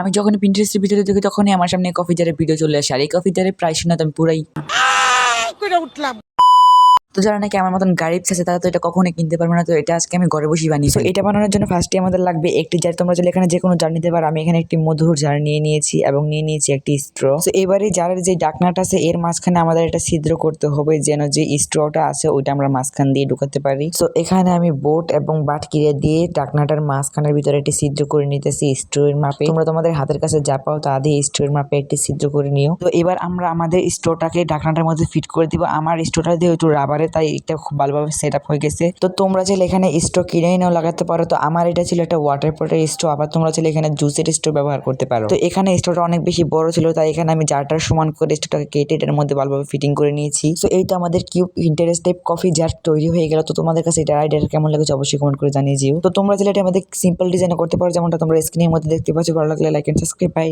আমি যখন পিন্টারেস্টের ভিডিও দেখি তখনই আমার সামনে কফি জারের ভিডিও চলে আসে, আর এই কফি জারের প্রাইস শুনে তো আমি পুরাই উঠলাম। তো যারা নাকি আমার মতন গাড়ি আছে তারা তো এটা কখনোই কিনতে পারবে না। তো এটা আজকে আমি ঘরে বসেই বানিয়েছি। এটা বানানোর জন্য ফার্স্টে আমাদের লাগবে একটি জার। তোমরা চাইলে এখানে যে কোনো জার নিতে পারো। আমি এখানে একটি মধুর জার নিয়ে নিয়েছি এবং নিয়ে নিয়েছি একটি স্ট্র। তো এবারে জারের যে ডাকনাটা আছে এর মাঝখানে আমাদের একটা ছিদ্র করতে হবে, যেন যে স্ট্রটা আছে ওইটা আমরা মাঝখান দিয়ে ঢুকাতে পারি। তো এখানে আমি বোট এবং বাটকিরা দিয়ে ডাকনাটার মাঝখানের ভিতরে একটি ছিদ্র করে নিতেছি স্ট্রোর মাপে। তোমরা তোমাদের হাতের কাছে যা পাও তা দিয়ে স্ট্রোর মাপে একটি ছিদ্র করে নিও। তো এবার আমরা আমাদের স্ট্রোটাকে ডাকনাটার মধ্যে ফিট করে দিব। আমার স্ট্রোটা দিয়ে একটু রাবারে, তাই এটা খুব ভালোভাবে সেট আপ হয়ে গেছে। তো তোমরা চাইলে এখানে স্ট্রো কিনে নাও লাগাতে পারো। তো আমার এটা ছিল একটা ওয়াটার পটের স্ট্রো, আবার তোমরা চাইলে এখানে জুসের স্ট্রো ব্যবহার করতে পারো। তো এখানে স্ট্রোটা অনেক বেশি বড় ছিল, তাই এখানে আমি জারটার সমান করে স্ট্রোটাকে কেটে এটার মধ্যে ভালোভাবে ফিটিং করে নিয়েছি। তো এই তো আমাদের cube interest type coffee jar তৈরি হয়ে গেল। তো তোমাদের কাছে এটা আইডিয়াটা কেমন লেগেছে অবশ্যই কমেন্ট করে জানিয়ে দিও। তো তোমরা চাইলে এটা আমাদের সিম্পল ডিজাইন করতে পারো, যেমনটা তোমরা স্ক্রিনের মধ্যে দেখতে পাচ্ছ। ভালো লাগলে লাইক এন্ড সাবস্ক্রাইব। বাই।